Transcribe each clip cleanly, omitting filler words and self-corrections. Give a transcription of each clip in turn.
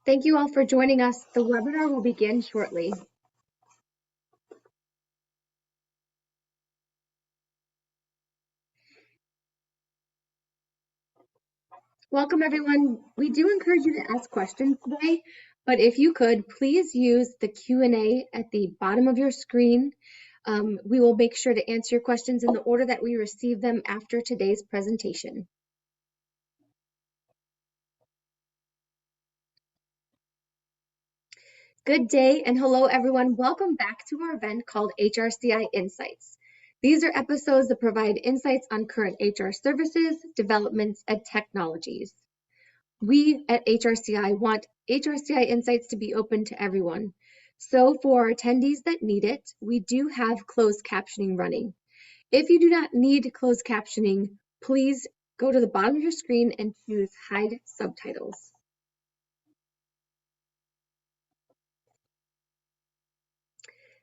Thank you all for joining us. The webinar will begin shortly. Welcome everyone. We do encourage you to ask questions today, but if you could, please use the Q&A at the bottom of your screen. We will make sure to answer your questions in the order that we receive them after today's presentation. Good day and hello everyone. Welcome back to our event called HRCI Insights. These are episodes that provide insights on current HR services, developments, and technologies. We at HRCI want HRCI Insights to be open to everyone. So for our attendees that need it, we do have closed captioning running. If you do not need closed captioning, please go to the bottom of your screen and choose Hide Subtitles.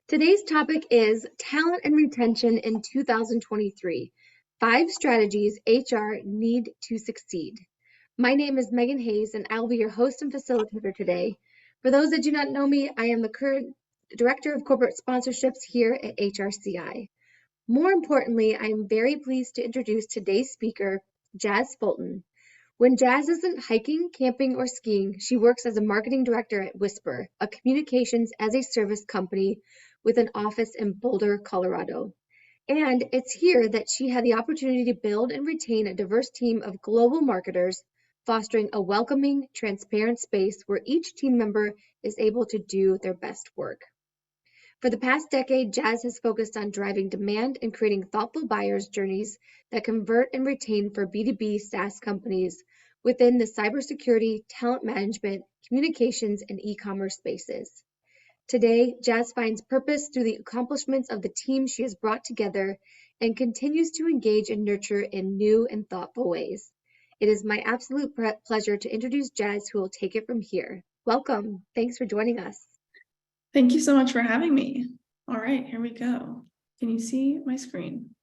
Today's topic is Talent and Retention in 2023, 5 strategies HR need to succeed. My name is Megan Hayes and I'll be your host and facilitator today. For those that do not know me, I am the current Director of Corporate Sponsorships here at HRCI. More importantly, I am very pleased to introduce today's speaker, Jazz Fulton. When Jazz isn't hiking, camping, or skiing, she works as a marketing director at Whisper, a communications as a service company with an office in Boulder, Colorado. And it's here that she had the opportunity to build and retain a diverse team of global marketers, fostering a welcoming, transparent space where each team member is able to do their best work. For the past decade, Jazz has focused on driving demand and creating thoughtful buyers' journeys that convert and retain for B2B SaaS companies within the cybersecurity, talent management, communications, and e-commerce spaces. Today, Jazz finds purpose through the accomplishments of the team she has brought together and continues to engage and nurture in new and thoughtful ways. It is my absolute pleasure to introduce Jazz, who will take it from here. Welcome. Thanks for joining us. Thank you so much for having me. All right, here we go. Can you see my screen?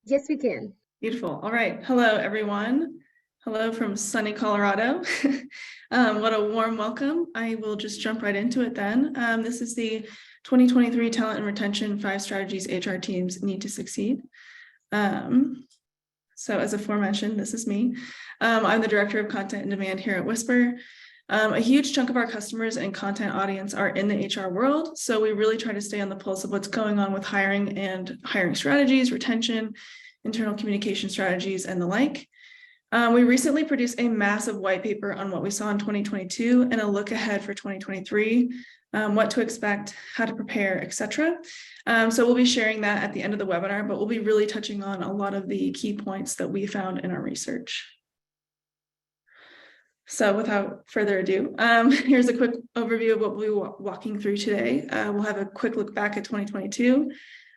Yes, we can. Beautiful. All right. Hello, everyone. Hello from sunny Colorado. What a warm welcome. I will just jump right into it then. This is the 2023 Talent and Retention 5 Strategies HR Teams Need to Succeed. So as aforementioned, this is me. I'm the Director of Content and Demand here at Whisper. A huge chunk of our customers and content audience are in the HR world, so we really try to stay on the pulse of what's going on with hiring and hiring strategies, retention, internal communication strategies, and the like. We recently produced a massive white paper on what we saw in 2022 and a look ahead for 2023, what to expect, how to prepare, etc. So we'll be sharing that at the end of the webinar, but we'll be really touching on a lot of the key points that we found in our research. So without further ado, here's a quick overview of what we'll be walking through today. We'll have a quick look back at 2022,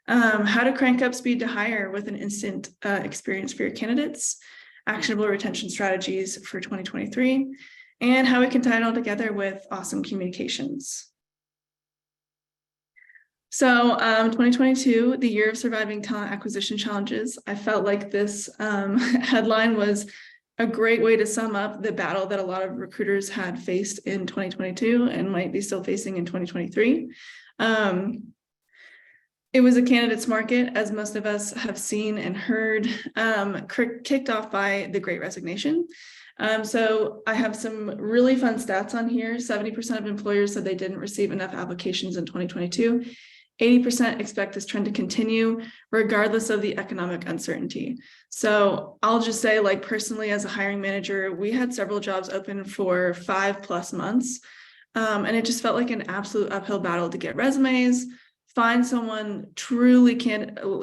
how to crank up speed to hire with an instant experience for your candidates, actionable retention strategies for 2023, and how we can tie it all together with awesome communications. So 2022, the year of surviving talent acquisition challenges. I felt like this headline was a great way to sum up the battle that a lot of recruiters had faced in 2022 and might be still facing in 2023. It was a candidates market, as most of us have seen and heard, kicked off by the Great Resignation. So I have some really fun stats on here. 70% of employers said they didn't receive enough applications in 2022. 80% expect this trend to continue regardless of the economic uncertainty. So I'll just say, like, personally, as a hiring manager, we had several jobs open for 5+ months. And it just felt like an absolute uphill battle to get resumes, find someone truly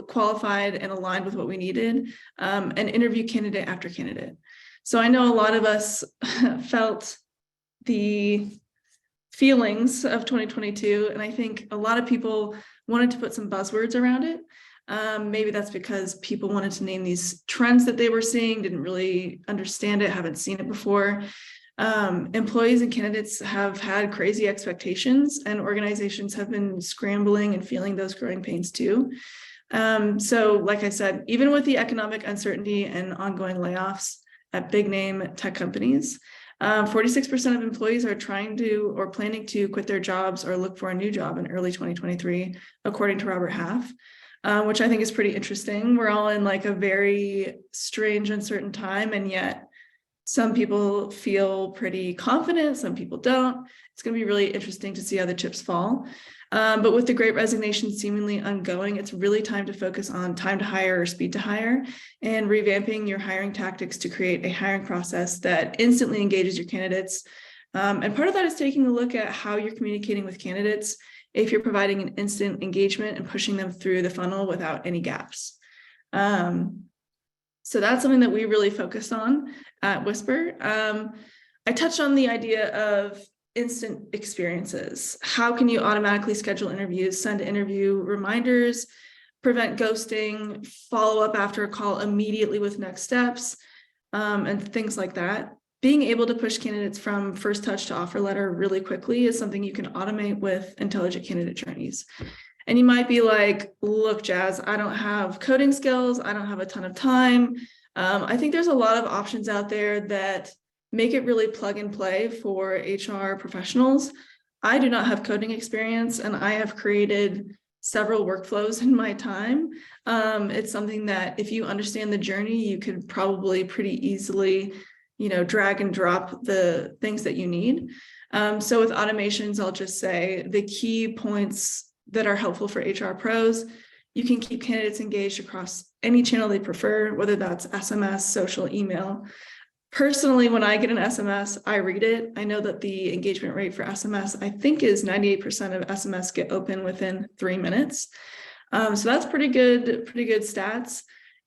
qualified and aligned with what we needed, and interview candidate after candidate. So I know a lot of us felt the feelings of 2022, and I think a lot of people wanted to put some buzzwords around it. Maybe that's because people wanted to name these trends that they were seeing, didn't really understand it, haven't seen it before. Employees and candidates have had crazy expectations, and organizations have been scrambling and feeling those growing pains too. So like I said, even with the economic uncertainty and ongoing layoffs at big name tech companies, 46% of employees are trying to or planning to quit their jobs or look for a new job in early 2023, according to Robert Half, which I think is pretty interesting. We're all in like a very strange, uncertain time, and yet some people feel pretty confident, some people don't. It's going to be really interesting to see how the chips fall. But with the Great Resignation seemingly ongoing, it's really time to focus on time to hire or speed to hire, and revamping your hiring tactics to create a hiring process that instantly engages your candidates. And part of that is taking a look at how you're communicating with candidates, if you're providing an instant engagement and pushing them through the funnel without any gaps. So that's something that we really focused on at Whisper. I touched on the idea of instant experiences. How can you automatically schedule interviews, send interview reminders, prevent ghosting, follow up after a call immediately with next steps, and things like that. Being able to push candidates from first touch to offer letter really quickly is something you can automate with intelligent candidate journeys. And you might be like, look, Jazz, I don't have coding skills. I don't have a ton of time. I think there's a lot of options out there that make it really plug and play for HR professionals. I do not have coding experience, and I have created several workflows in my time. It's something that if you understand the journey, you could probably pretty easily, drag and drop the things that you need. So with automations, I'll just say the key points that are helpful for HR pros: you can keep candidates engaged across any channel they prefer, whether that's SMS, social, email. Personally, when I get an SMS, I read it. I know that the engagement rate for SMS, I think, is 98% of SMS get open within 3 minutes. So that's pretty good stats.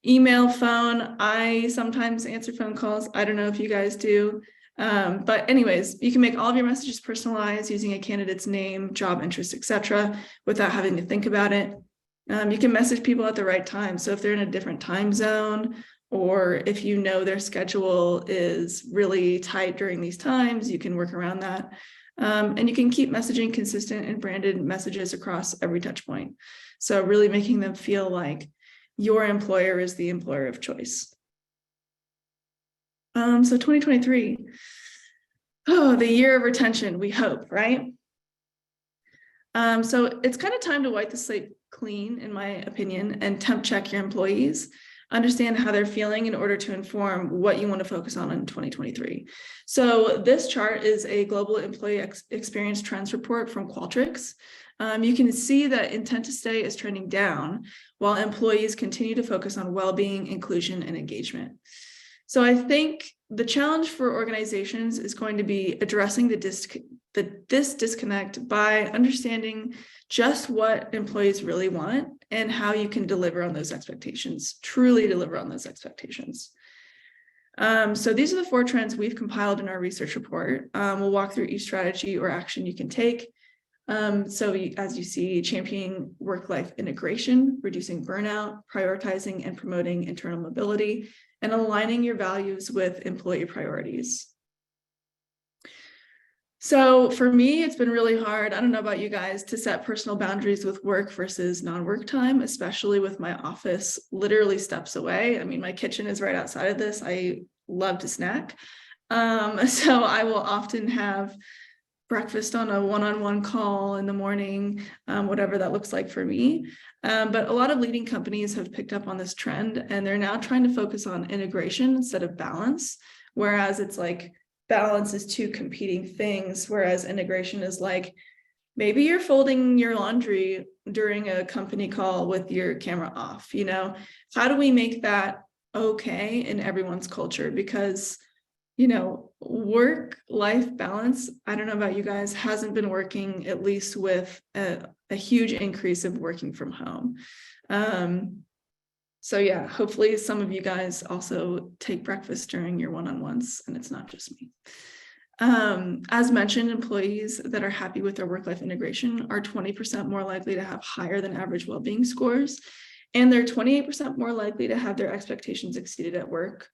Email, phone, I sometimes answer phone calls. I don't know if you guys do. But anyways, you can make all of your messages personalized using a candidate's name, job interest, etc., without having to think about it. You can message people at the right time. So if they're in a different time zone, or if you know their schedule is really tight during these times, you can work around that. And you can keep messaging consistent and branded messages across every touch point. So really making them feel like your employer is the employer of choice. So 2023, the year of retention, we hope, right? So it's kind of time to wipe the slate clean, in my opinion, and temp check your employees. Understand how they're feeling in order to inform what you want to focus on in 2023. So this chart is a global employee experience trends report from Qualtrics. You can see that intent to stay is trending down, while employees continue to focus on well-being, inclusion, and engagement. So I think the challenge for organizations is going to be addressing this disconnect by understanding just what employees really want and how you can deliver on those expectations, truly deliver on those expectations. So these are the 4 trends we've compiled in our research report. We'll walk through each strategy or action you can take. So as you see, championing work-life integration, reducing burnout, prioritizing and promoting internal mobility, and aligning your values with employee priorities. So for me, it's been really hard, I don't know about you guys, to set personal boundaries with work versus non-work time, especially with my office literally steps away. I mean, my kitchen is right outside of this. I love to snack. So I will often have breakfast on a one-on-one call in the morning, whatever that looks like for me. But a lot of leading companies have picked up on this trend, and they're now trying to focus on integration instead of balance, whereas it's like balance is 2 competing things, whereas integration is like, maybe you're folding your laundry during a company call with your camera off, How do we make that okay in everyone's culture? Because work-life balance, I don't know about you guys, hasn't been working, at least with a huge increase of working from home. So yeah, hopefully some of you guys also take breakfast during your one-on-ones, and it's not just me. As mentioned, employees that are happy with their work-life integration are 20% more likely to have higher than average well-being scores, and they're 28% more likely to have their expectations exceeded at work,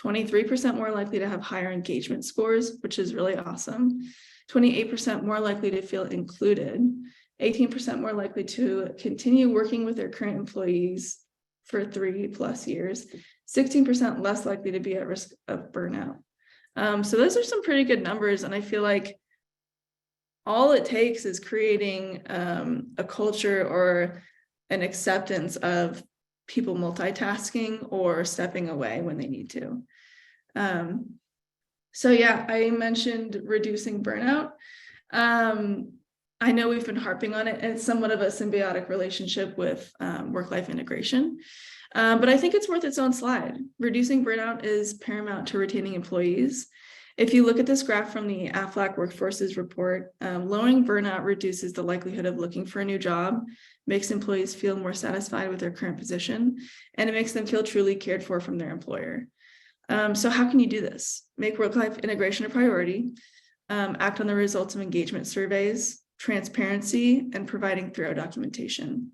23% more likely to have higher engagement scores, which is really awesome, 28% more likely to feel included, 18% more likely to continue working with their current employees for 3+ years, 16% less likely to be at risk of burnout. So those are some pretty good numbers. And I feel like all it takes is creating a culture or an acceptance of people multitasking or stepping away when they need to. So yeah, I mentioned reducing burnout. I know we've been harping on it, and it's somewhat of a symbiotic relationship with work-life integration. But I think it's worth its own slide. Reducing burnout is paramount to retaining employees. If you look at this graph from the AFLAC Workforces report, lowering burnout reduces the likelihood of looking for a new job, makes employees feel more satisfied with their current position, and it makes them feel truly cared for from their employer. So how can you do this? Make work-life integration a priority, act on the results of engagement surveys, transparency, and providing thorough documentation.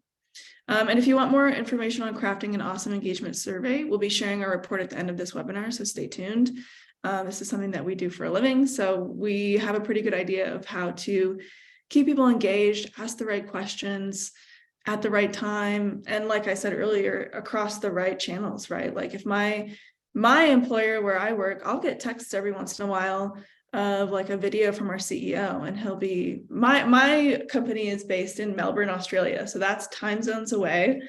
And if you want more information on crafting an awesome engagement survey, we'll be sharing our report at the end of this webinar, so stay tuned. This is something that we do for a living, so we have a pretty good idea of how to keep people engaged, ask the right questions at the right time, and like I said earlier, across the right channels, right? Like if my employer where I work, I'll get texts every once in a while of like a video from our CEO, and he'll be, my company is based in Melbourne, Australia. So that's time zones away,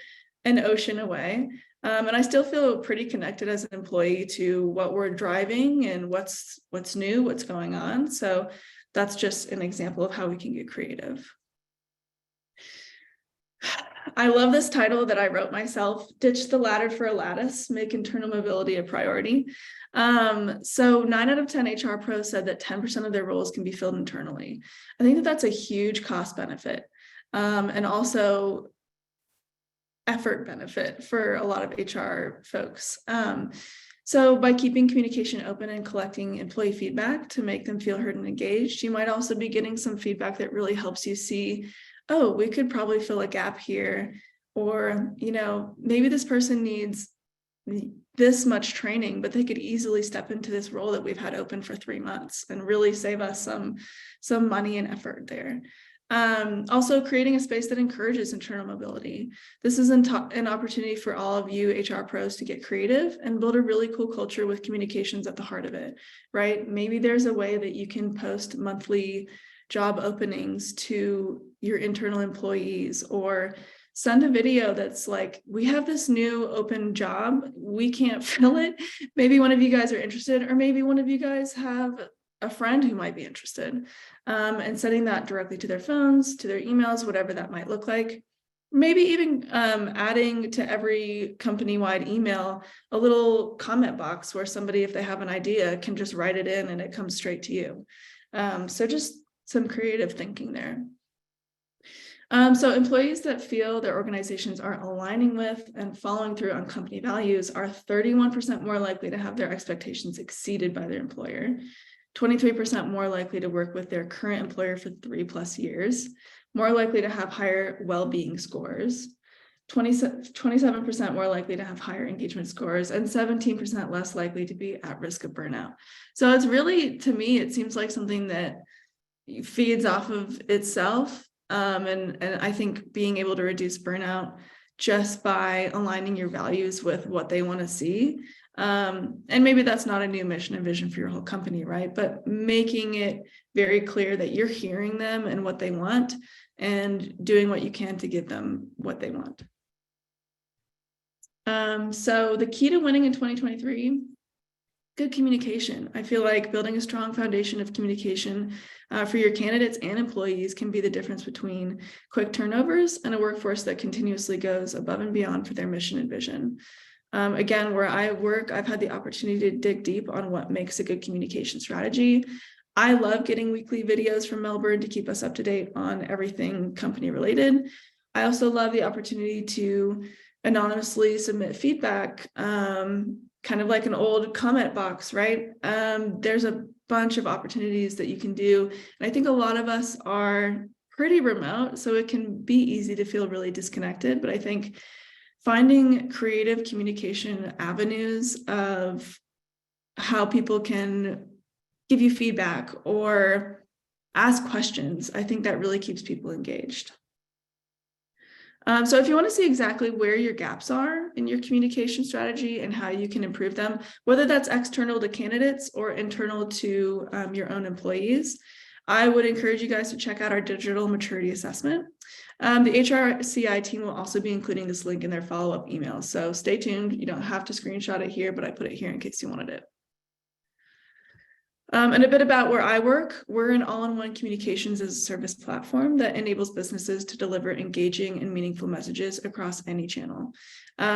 an ocean away. And I still feel pretty connected as an employee to what we're driving and what's new, what's going on. So that's just an example of how we can get creative. I love this title that I wrote myself, Ditch the Ladder for a Lattice, Make Internal Mobility a Priority. So 9 out of 10 HR pros said that 10% of their roles can be filled internally. I think that that's a huge cost benefit, and also effort benefit for a lot of HR folks. So by keeping communication open and collecting employee feedback to make them feel heard and engaged, you might also be getting some feedback that really helps you see, oh, we could probably fill a gap here, or, you know, maybe this person needs this much training, but they could easily step into this role that we've had open for 3 months and really save us some money and effort there. Also creating a space that encourages internal mobility. This is an opportunity for all of you HR pros to get creative and build a really cool culture with communications at the heart of it, right? Maybe there's a way that you can post monthly job openings to your internal employees, or send a video that's like, we have this new open job, we can't fill it. Maybe one of you guys are interested, or maybe one of you guys have a friend who might be interested, and sending that directly to their phones, to their emails, whatever that might look like. Maybe even adding to every company-wide email a little comment box where somebody, if they have an idea, can just write it in and it comes straight to you. So just some creative thinking there. So employees that feel their organizations are aligning with and following through on company values are 31% more likely to have their expectations exceeded by their employer, 23% more likely to work with their current employer for 3+ years, more likely to have higher well-being scores, 27% more likely to have higher engagement scores, and 17% less likely to be at risk of burnout. So it's really, to me, it seems like something that feeds off of itself. And I think being able to reduce burnout just by aligning your values with what they want to see. And maybe that's not a new mission and vision for your whole company, right? But making it very clear that you're hearing them and what they want and doing what you can to give them what they want. So the key to winning in 2023, good communication. I feel like building a strong foundation of communication for your candidates and employees can be the difference between quick turnovers and a workforce that continuously goes above and beyond for their mission and vision. Again, where I work, I've had the opportunity to dig deep on what makes a good communication strategy. I love getting weekly videos from Melbourne to keep us up to date on everything company related. I also love the opportunity to anonymously submit feedback, kind of like an old comment box, right? There's a bunch of opportunities that you can do. And I think a lot of us are pretty remote, so it can be easy to feel really disconnected. But I think finding creative communication avenues of how people can give you feedback or ask questions, I think that really keeps people engaged. So if you want to see exactly where your gaps are in your communication strategy and how you can improve them, whether that's external to candidates or internal to your own employees, I would encourage you guys to check out our digital maturity assessment. The HRCI team will also be including this link in their follow-up emails. So stay tuned. You don't have to screenshot it here, but I put it here in case you wanted it. And a bit about where I work. We're an all-in-one communications as a service platform that enables businesses to deliver engaging and meaningful messages across any channel.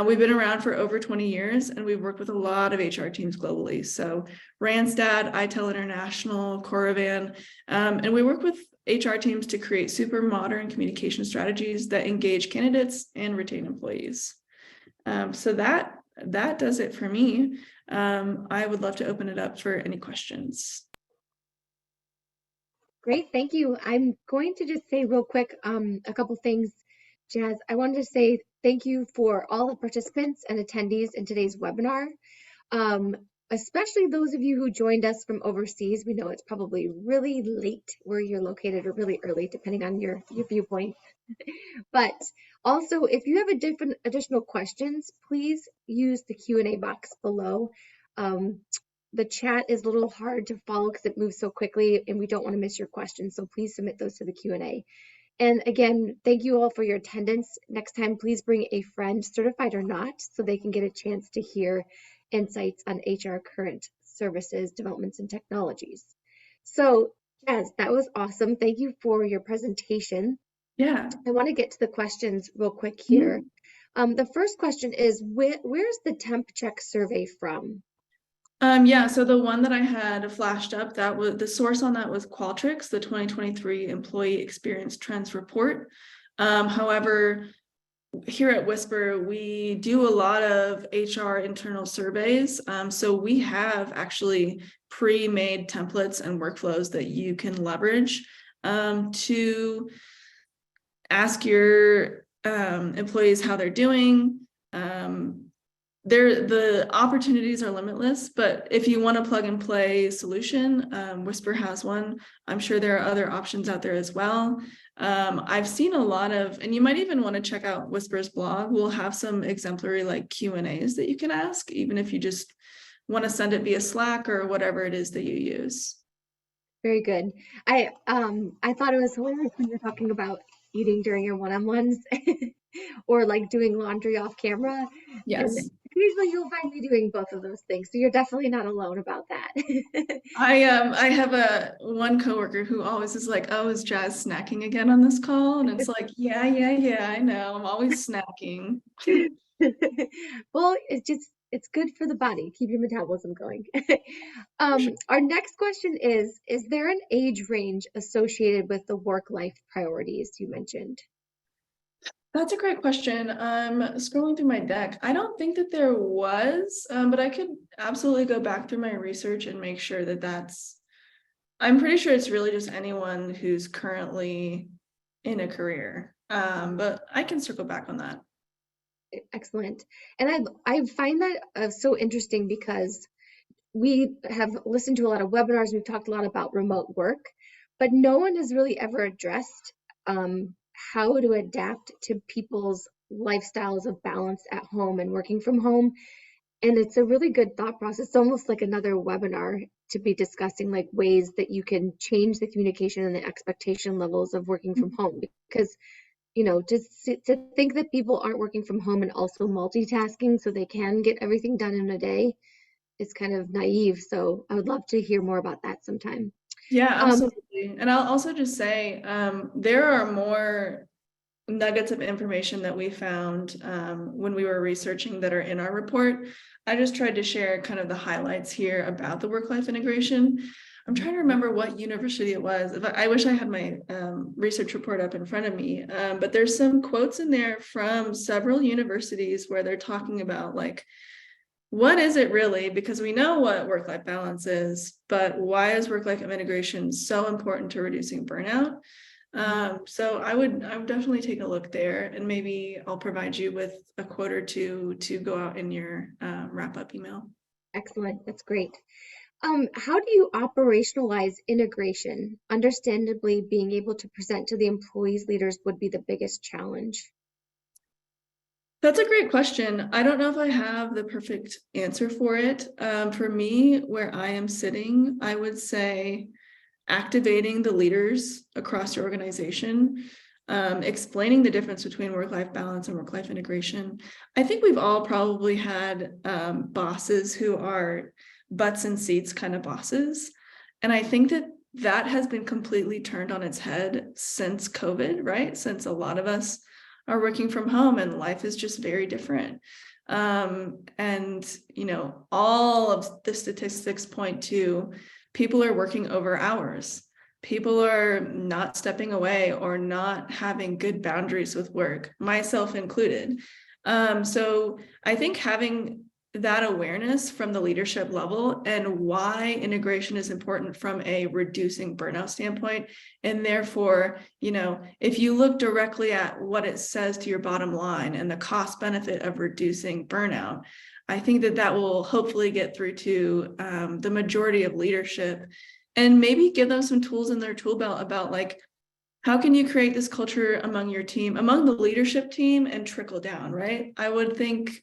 We've been around for over 20 years, and we've worked with a lot of HR teams globally. So Randstad, ITEL International, Coravan, and we work with HR teams to create super modern communication strategies that engage candidates and retain employees. So that does it for me. I would love to open it up for any questions. Great, thank you. I'm going to just say real quick a couple things, Jazz. I wanted to say thank you for all the participants and attendees in today's webinar, especially those of you who joined us from overseas. We know it's probably really late where you're located, or really early, depending on your viewpoint. But also, if you have additional questions, please use the Q&A box below. The chat is a little hard to follow because it moves so quickly, and we don't want to miss your questions. So please submit those to the Q&A. And again, thank you all for your attendance. Next time, please bring a friend, certified or not, so they can get a chance to hear insights on HR current services, developments, and technologies. So, Jazz, that was awesome. Thank you for your presentation. Yeah. I want to get to the questions real quick here. The first question is, where's the temp check survey from? Yeah, so the one that I had flashed up, that was the source on that was Qualtrics, the 2023 Employee Experience Trends Report. However, here at Whisper, we do a lot of HR internal surveys. So we have actually pre-made templates and workflows that you can leverage to ask your employees how they're doing. The opportunities are limitless, but if you want a plug and play solution, Whisper has one. I'm sure there are other options out there as well. I've seen a lot of, and you might even want to check out Whisper's blog. We'll have some exemplary like Q&As that you can ask, even if you just want to send it via Slack or whatever it is that you use. Very good. I thought it was hilarious when you're talking about eating during your one-on-ones or like doing laundry off camera. Yes. And usually you'll find me doing both of those things. So you're definitely not alone about that. I have one coworker who always is like, "Oh, is Jazz snacking again on this call?" And it's like, yeah, I know. I'm always snacking. Well, it's good for the body. Keep your metabolism going. Sure. Our next question is there an age range associated with the work-life priorities you mentioned? That's a great question. I'm scrolling through my deck. I don't think that there was, but I could absolutely go back through my research and make sure that I'm pretty sure it's really just anyone who's currently in a career. But I can circle back on that. Excellent. And I find that so interesting because we have listened to a lot of webinars. We've talked a lot about remote work, but no one has really ever addressed how to adapt to people's lifestyles of balance at home and working from home. And it's a really good thought process. It's almost like another webinar to be discussing like ways that you can change the communication and the expectation levels of working from home. Because, just to think that people aren't working from home and also multitasking so they can get everything done in a day is kind of naive. So I would love to hear more about that sometime. Yeah, absolutely. And I'll also just say there are more nuggets of information that we found when we were researching that are in our report. I just tried to share kind of the highlights here about the work-life integration. I'm trying to remember what university it was. I wish I had my research report up in front of me, but there's some quotes in there from several universities where they're talking about like, what is it really? Because we know what work-life balance is, but why is work-life integration so important to reducing burnout? So I would definitely take a look there, and maybe I'll provide you with a quote or two to go out in your wrap-up email. Excellent. That's great. How do you operationalize integration? Understandably, being able to present to the employees' leaders would be the biggest challenge. That's a great question. I don't know if I have the perfect answer for it. For me, where I am sitting, I would say activating the leaders across your organization, explaining the difference between work-life balance and work-life integration. I think we've all probably had bosses who are butts in seats kind of bosses. And I think that has been completely turned on its head since COVID, right? Since a lot of us are working from home and life is just very different. And, all of the statistics point to people are working over hours. People are not stepping away or not having good boundaries with work, myself included. So I think having that awareness from the leadership level and why integration is important from a reducing burnout standpoint. And therefore, if you look directly at what it says to your bottom line and the cost benefit of reducing burnout, I think that will hopefully get through to the majority of leadership and maybe give them some tools in their tool belt about how can you create this culture among your team, among the leadership team, and trickle down, right? I would think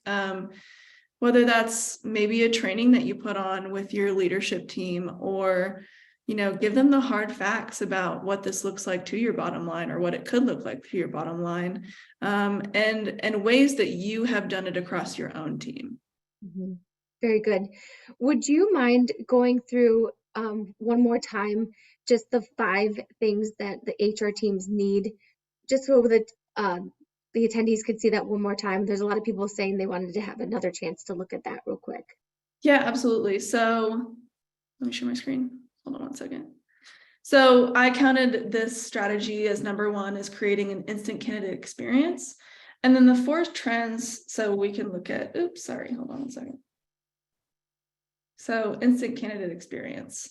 whether that's maybe a training that you put on with your leadership team or, give them the hard facts about what this looks like to your bottom line or what it could look like to your bottom line, and ways that you have done it across your own team. Mm-hmm. Very good. Would you mind going through one more time just the 5 things that the HR teams need, just so that the attendees could see that one more time? There's a lot of people saying they wanted to have another chance to look at that real quick. Yeah, absolutely. So let me share my screen. Hold on one second. So I counted this strategy as number 1 is creating an instant candidate experience. And then the 4 trends, so we can look at, hold on one second. So instant candidate experience.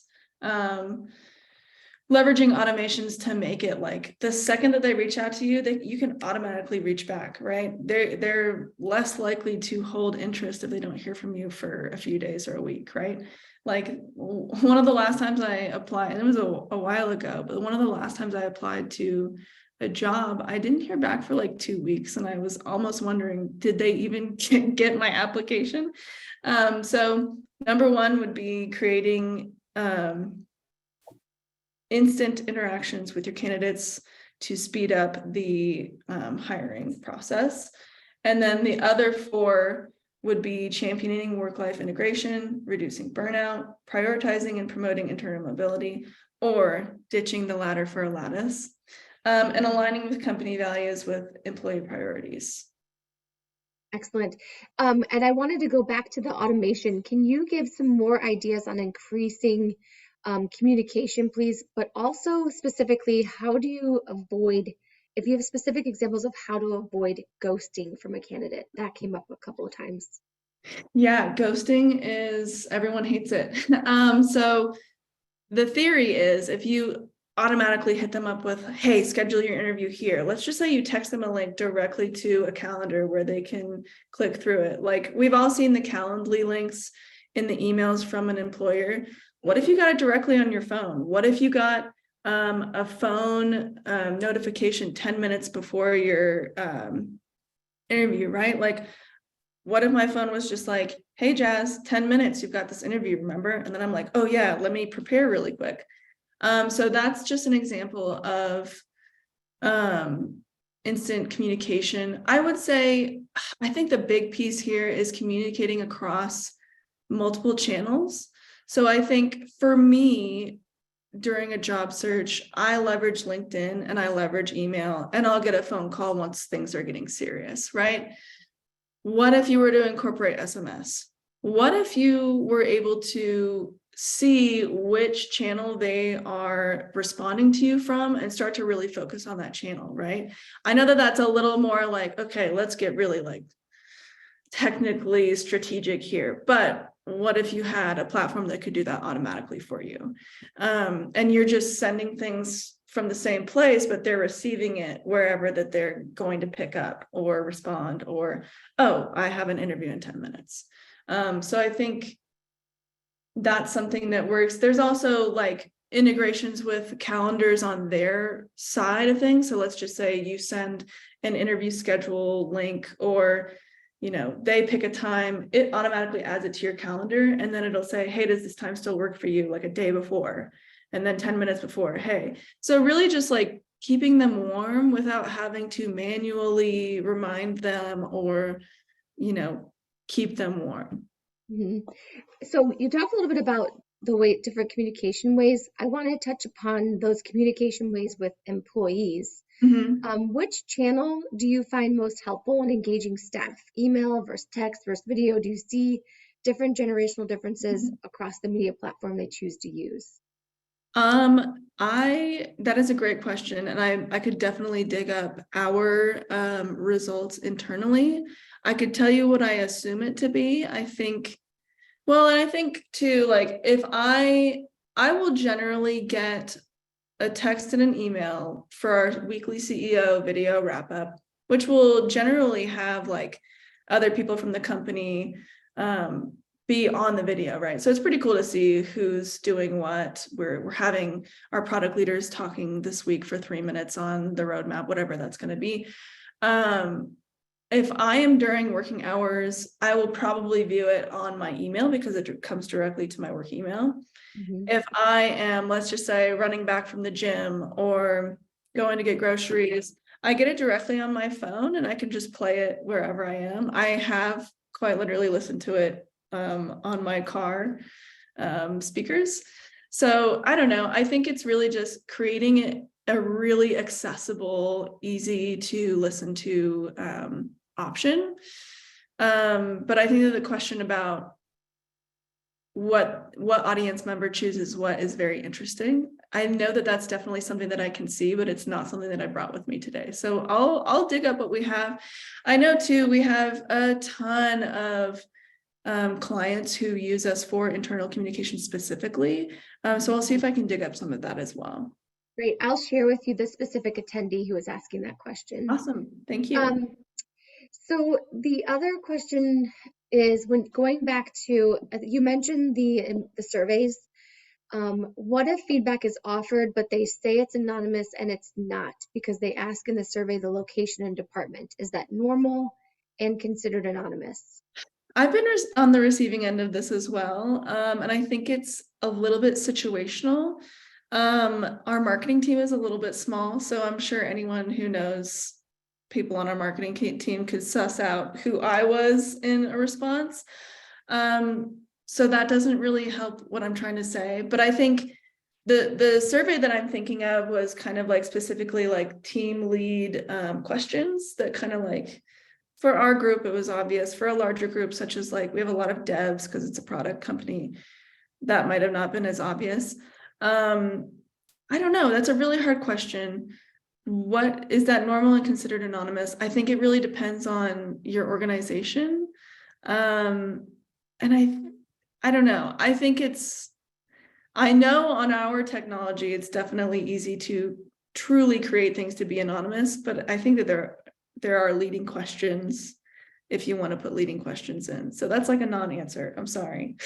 Leveraging automations to make it the second that they reach out to you, you can automatically reach back, right? They're less likely to hold interest if they don't hear from you for a few days or a week, right? One of the last times I applied, and it was a while ago, but one of the last times I applied to a job, I didn't hear back for 2 weeks, and I was almost wondering, did they even get my application? So number 1 would be creating instant interactions with your candidates to speed up the hiring process. And then the other 4 would be championing work-life integration, reducing burnout, prioritizing and promoting internal mobility, or ditching the ladder for a lattice, and aligning with company values with employee priorities. Excellent. And I wanted to go back to the automation. Can you give some more ideas on increasing communication, please? But also specifically, how do you avoid, if you have specific examples of how to avoid ghosting from a candidate? That came up a couple of times. Yeah, ghosting is, everyone hates it. So the theory is if you automatically hit them up with, hey, schedule your interview here. Let's just say you text them a link directly to a calendar where they can click through it. We've all seen the Calendly links in the emails from an employer. What if you got it directly on your phone? What if you got a phone notification 10 minutes before your interview, right? What if my phone was just hey, Jazz, 10 minutes, you've got this interview, remember? And then I'm oh yeah, let me prepare really quick. So that's just an example of instant communication. I would say, I think the big piece here is communicating across multiple channels. So I think for me, during a job search, I leverage LinkedIn and I leverage email, and I'll get a phone call once things are getting serious, right? What if you were to incorporate SMS? What if you were able to see which channel they are responding to you from and start to really focus on that channel, right? I know that that's a little more okay, let's get really technically strategic here, but what if you had a platform that could do that automatically for you? And you're just sending things from the same place, but they're receiving it wherever that they're going to pick up or respond, or, oh, I have an interview in 10 minutes. So I think that's something that works. There's also integrations with calendars on their side of things. So let's just say you send an interview schedule link, or they pick a time, it automatically adds it to your calendar, and then it'll say, hey, does this time still work for you, like a day before, and then 10 minutes before, hey. So really just like keeping them warm without having to manually remind them or keep them warm. Mhm. So you talked a little bit about the different communication ways. I want to touch upon those communication ways with employees. Which channel do you find most helpful in engaging staff? Email versus text versus video? Do you see different generational differences across the media platform they choose to use? That is a great question, and I could definitely dig up our results internally. I could tell you what I assume it to be. I think too, like if I will generally get a text and an email for our weekly CEO video wrap up, which will generally have like other people from the company be on the video, right? So it's pretty cool to see who's doing what. We're having our product leaders talking this week for 3 minutes on the roadmap, whatever that's going to be. If I am during working hours, I will probably view it on my email because it comes directly to my work email. If I am, let's just say, running back from the gym or going to get groceries, I get it directly on my phone and I can just play it wherever I am. I have quite literally listened to it on my car speakers. So I don't know. I think it's really just creating it a really accessible, easy to listen to option. But I think that the question about what audience member chooses what is very interesting. I know that that's definitely something that I can see, but it's not something that I brought with me today. So I'll dig up what we have. I know too, we have a ton of clients who use us for internal communication specifically. So I'll see if I can dig up some of that as well. Great. I'll share with you the specific attendee who was asking that question. Awesome. Thank you. So the other question is, when going back to, you mentioned the surveys. What if feedback is offered, but they say it's anonymous and it's not because they ask in the survey the location and department? Is that normal and considered anonymous? I've been on the receiving end of this as well. And I think it's a little bit situational. Our marketing team is a little bit small, so I'm sure anyone who knows people on our marketing team could suss out who I was in a response. So that doesn't really help what I'm trying to say. But I think the survey that I'm thinking of was kind of like specifically like team lead questions that kind of like, for our group, it was obvious. For a larger group, such as like we have a lot of devs because it's a product company, that might have not been as obvious. I don't know. That's a really hard question. What is that normal and considered anonymous? I think it really depends on your organization. And I don't know. I think I know on our technology, it's definitely easy to truly create things to be anonymous, but I think that there are leading questions if you want to put leading questions in. So that's like a non-answer. I'm sorry.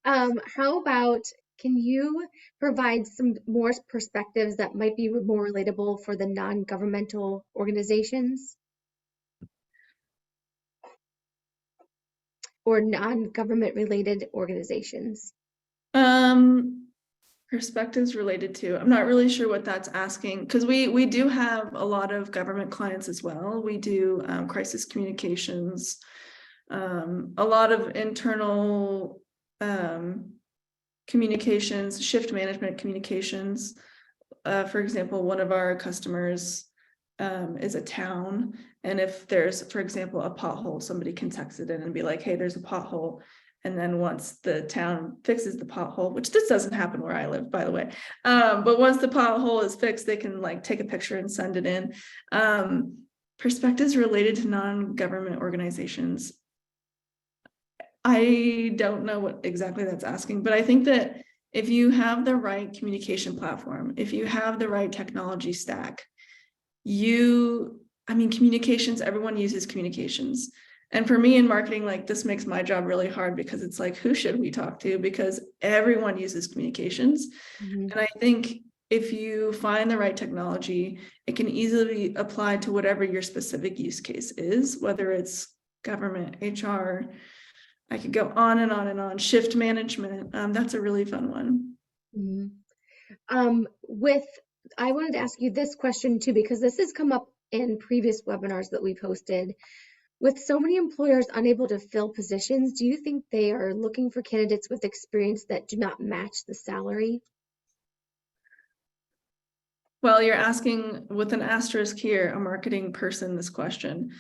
How about, can you provide some more perspectives that might be more relatable for the non-governmental organizations or non-government related organizations? Perspectives related to, I'm not really sure what that's asking, because we do have a lot of government clients as well. We do crisis communications, a lot of internal communications, shift management communications. For example, one of our customers is a town, and if there's, for example, a pothole, somebody can text it in and be like, hey, there's a pothole. And then once the town fixes the pothole, which this doesn't happen where I live, by the way, but once the pothole is fixed, they can like take a picture and send it in. Perspectives related to non-government organizations. I don't know what exactly that's asking, but I think that if you have the right communication platform, if you have the right technology stack, communications, everyone uses communications. And for me in marketing, like this makes my job really hard because it's like, who should we talk to? Because everyone uses communications. Mhm. And I think if you find the right technology, it can easily be applied to whatever your specific use case is, whether it's government, HR, I could go on and on and on, shift management. That's a really fun one. Mhm. I wanted to ask you this question too, because this has come up in previous webinars that we've hosted. With so many employers unable to fill positions, do you think they are looking for candidates with experience that do not match the salary? Well, you're asking with an asterisk here, a marketing person, this question.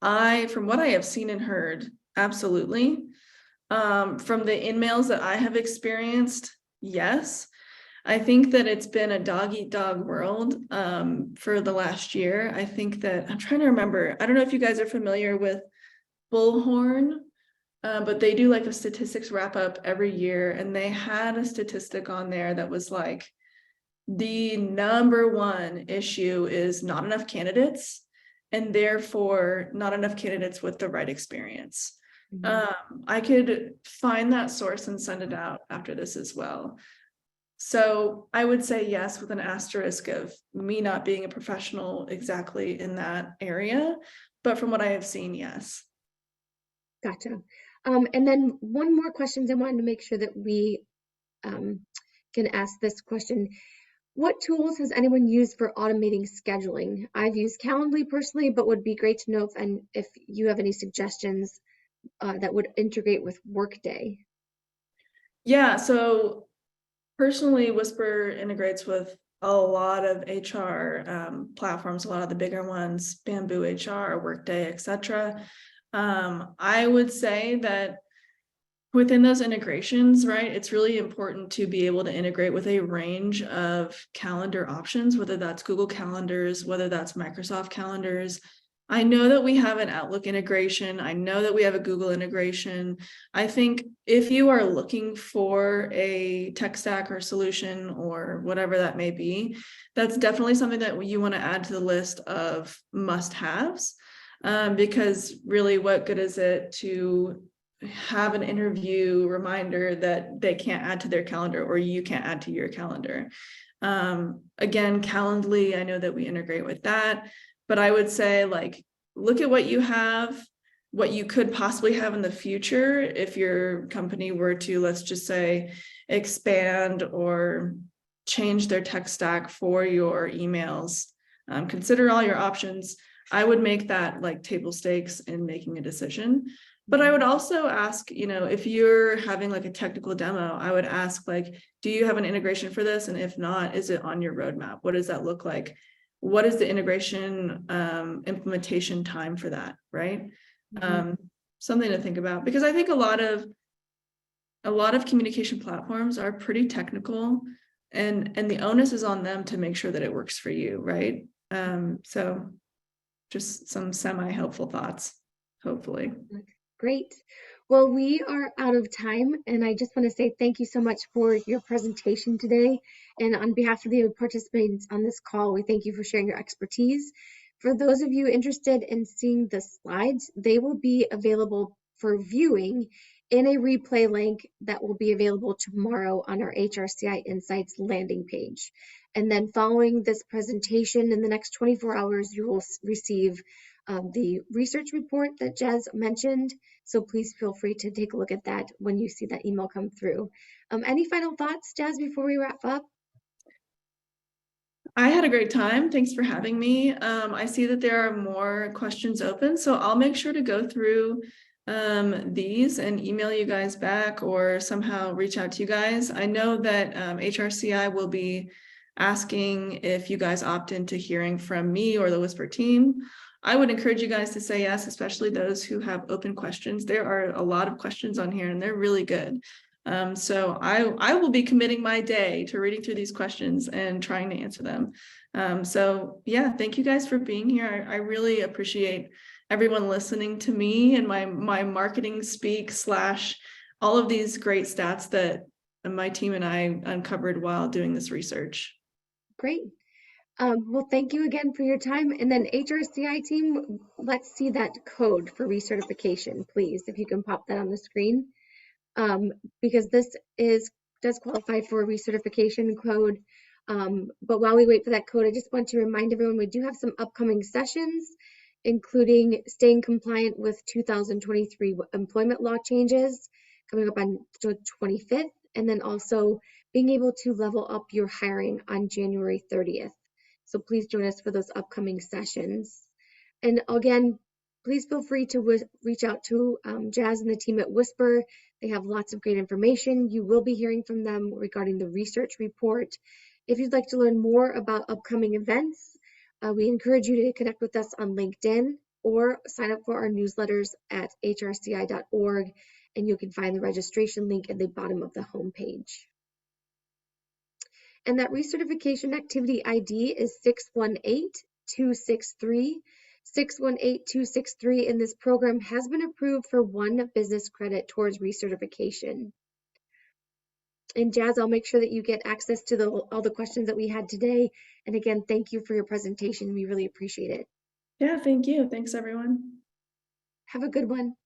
From what I have seen and heard, absolutely. From the emails that I have experienced, yes. I think that it's been a dog eat dog world for the last year. I think that I'm trying to remember. I don't know if you guys are familiar with Bullhorn, but they do like a statistics wrap up every year, and they had a statistic on there that was like the number one issue is not enough candidates, and therefore not enough candidates with the right experience. Mhm. I could find that source and send it out after this as well. So I would say yes, with an asterisk of me not being a professional exactly in that area. But from what I have seen, yes. Gotcha. And then one more question I wanted to make sure that we um, can ask this question. What tools has anyone used for automating scheduling? I've used Calendly personally, but would be great to know if you have any suggestions that would integrate with Workday. Yeah. So personally, Whisper integrates with a lot of HR platforms, a lot of the bigger ones, Bamboo HR, Workday, etc. I would say that within those integrations, right, it's really important to be able to integrate with a range of calendar options, whether that's Google Calendars, whether that's Microsoft Calendars. I know that we have an Outlook integration. I know that we have a Google integration. I think if you are looking for a tech stack or solution or whatever that may be, that's definitely something that you want to add to the list of must-haves. Because really, what good is it to have an interview reminder that they can't add to their calendar or you can't add to your calendar? Again, Calendly, I know that we integrate with that, but I would say like, look at what you have, what you could possibly have in the future if your company were to, let's just say, expand or change their tech stack for your emails. Consider all your options. I would make that like table stakes in making a decision. But I would also ask, if you're having like a technical demo, I would ask like, do you have an integration for this? And if not, is it on your roadmap? What does that look like? What is the integration implementation time for that, right? Mhm. Something to think about, because I think a lot of communication platforms are pretty technical, and the onus is on them to make sure that it works for you, right? So just some semi-helpful thoughts, hopefully. Great. Well, we are out of time, and I just want to say thank you so much for your presentation today. And on behalf of the participants on this call, we thank you for sharing your expertise. For those of you interested in seeing the slides, they will be available for viewing in a replay link that will be available tomorrow on our HRCI Insights landing page. And then following this presentation in the next 24 hours, you will receive the research report that Jez mentioned. So please feel free to take a look at that when you see that email come through. Any final thoughts, Jez, before we wrap up? I had a great time. Thanks for having me. I see that there are more questions open, so I'll make sure to go through these and email you guys back or somehow reach out to you guys. I know that HRCI will be asking if you guys opt into hearing from me or the Whisper team. I would encourage you guys to say yes, especially those who have open questions. There are a lot of questions on here and they're really good. So I will be committing my day to reading through these questions and trying to answer them. So yeah, thank you guys for being here. I really appreciate everyone listening to me and my marketing speak / all of these great stats that my team and I uncovered while doing this research. Great. Well, thank you again for your time. And then HRCI team, let's see that code for recertification, please, if you can pop that on the screen. Because this does qualify for a recertification code. But while we wait for that code, I just want to remind everyone we do have some upcoming sessions, including staying compliant with 2023 employment law changes coming up on the 25th, and then also being able to level up your hiring on January 30th. So please join us for those upcoming sessions. And again, please feel free to reach out to Jazz and the team at Whisper. They have lots of great information. You will be hearing from them regarding the research report. If you'd like to learn more about upcoming events, we encourage you to connect with us on LinkedIn or sign up for our newsletters at hrci.org, and you can find the registration link at the bottom of the homepage. And that recertification activity ID is 618263. 618263, and this program has been approved for 1 business credit towards recertification. And Jazz, I'll make sure that you get access to all the questions that we had today. And again, thank you for your presentation. We really appreciate it. Yeah, thank you. Thanks, everyone. Have a good one.